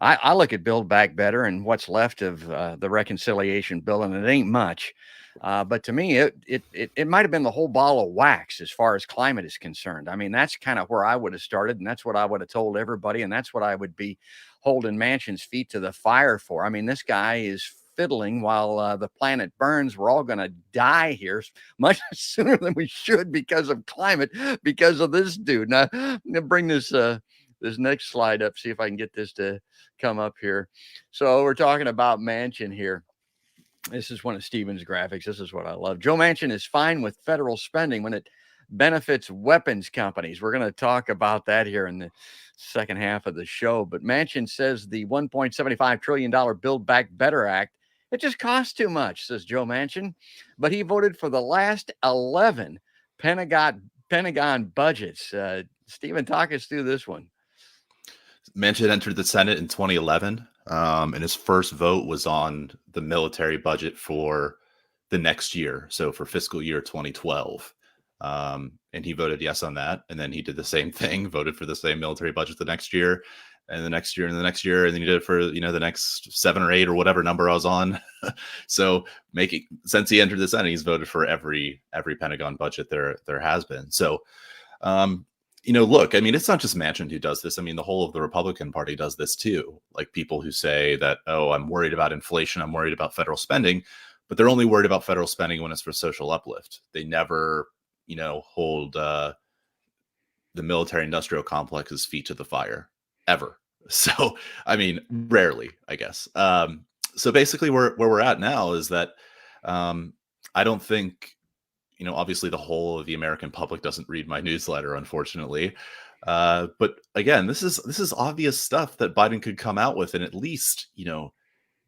I look at Build Back Better and what's left of the reconciliation bill, and it ain't much. But to me, it might have been the whole ball of wax as far as climate is concerned. I mean, that's kind of where I would have started, and that's what I would have told everybody, and that's what I would be holding Manchin's feet to the fire for. I mean, this guy is fiddling while the planet burns. We're all going to die here much sooner than we should because of climate, because of this dude. Now, I'm going to bring this next slide up, see if I can get this to come up here. So we're talking about Manchin here. This is one of Steven's graphics. This is what I love. Joe Manchin is fine with federal spending when it benefits weapons companies. We're going to talk about that here in the second half of the show. But Manchin says the $1.75 trillion Build Back Better Act, it just costs too much, says Joe Manchin. But he voted for the last 11 Pentagon budgets. Steven, talk us through this one. Manchin entered the Senate in 2011, and his first vote was on the military budget for the next year, so for fiscal year 2012. And he voted yes on that, and then he did the same thing, voted for the same military budget the next year, and the next year, and the next year, and then he did it for the next 7 or 8 or whatever number I was on. So since he entered the Senate, he's voted for every Pentagon budget there has been. So look, I mean, it's not just Manchin who does this. I mean, the whole of the Republican Party does this too. Like people who say that, oh, I'm worried about inflation, I'm worried about federal spending, but they're only worried about federal spending when it's for social uplift. They never, hold the military industrial complex's feet to the fire, ever. So, I mean, rarely, I guess. So basically where we're at now is that I don't think, obviously the whole of the American public doesn't read my newsletter, unfortunately. But again, this is obvious stuff that Biden could come out with and at least,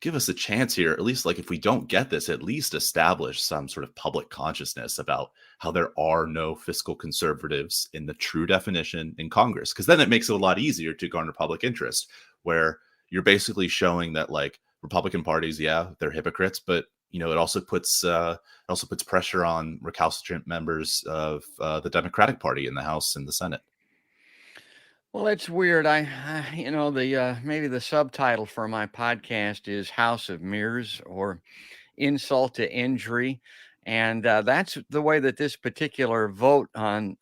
give us a chance here. At least, like, if we don't get this, at least establish some sort of public consciousness about how there are no fiscal conservatives in the true definition in Congress. Because then it makes it a lot easier to garner public interest, where you're basically showing that, like, Republican parties, yeah, they're hypocrites, but it also puts pressure on recalcitrant members of the Democratic Party in the House and the Senate. Well, it's weird. Maybe the subtitle for my podcast is House of Mirrors or Insult to Injury. And that's the way that this particular vote on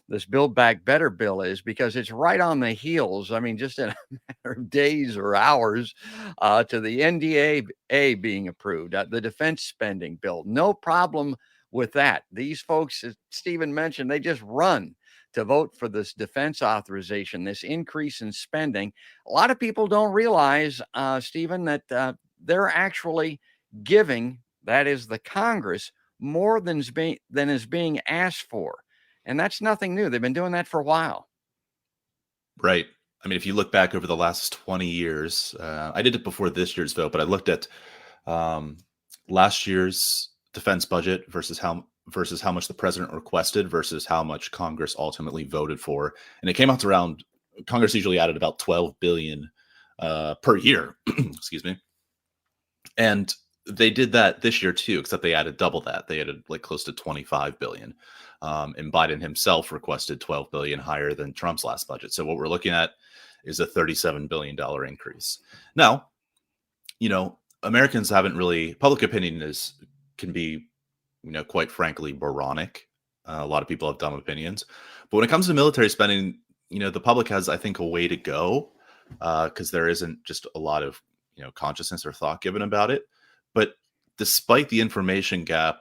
this Build Back Better bill is, because it's right on the heels. I mean, just in a matter of days or hours to the NDAA being approved, the defense spending bill. No problem with that. These folks, as Stephen mentioned, they just run to vote for this defense authorization, this increase in spending. A lot of people don't realize, Stephen, that they're actually giving, that is the Congress, more than is being asked for. And that's nothing new. They've been doing that for a while. Right. I mean, if you look back over the last 20 years, I did it before this year's vote, but I looked at last year's defense budget versus how much the president requested versus how much Congress ultimately voted for. And it came out to around, Congress usually added about $12 billion per year, excuse me. And they did that this year too, except they added double that. They added like close to $25 billion. And Biden himself requested $12 billion higher than Trump's last budget. So what we're looking at is a $37 billion increase. Now, Americans haven't really, public opinion can be, quite frankly, moronic. A lot of people have dumb opinions. But when it comes to military spending, the public has, I think, a way to go because there isn't just a lot of, consciousness or thought given about it. But despite the information gap,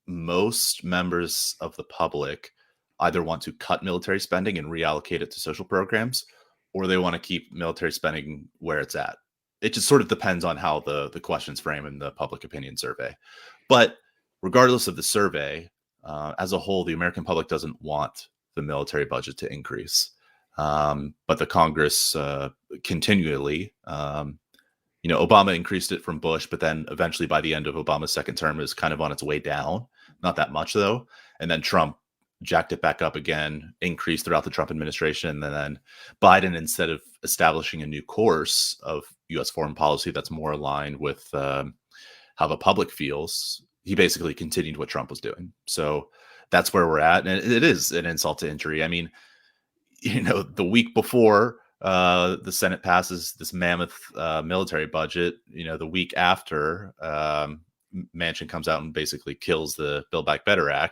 most members of the public either want to cut military spending and reallocate it to social programs, or they want to keep military spending where it's at. It just sort of depends on how the questions frame in the public opinion survey. But regardless of the survey, as a whole, the American public doesn't want the military budget to increase. But the Congress continually, Obama increased it from Bush, but then eventually by the end of Obama's second term is kind of on its way down. Not that much, though. And then Trump jacked it back up again, increased throughout the Trump administration. And then Biden, instead of establishing a new course of U.S. foreign policy that's more aligned with how the public feels, he basically continued what Trump was doing. So that's where we're at. And it is an insult to injury. I mean, the week before, the Senate passes this mammoth military budget. The week after, Manchin comes out and basically kills the Build Back Better Act.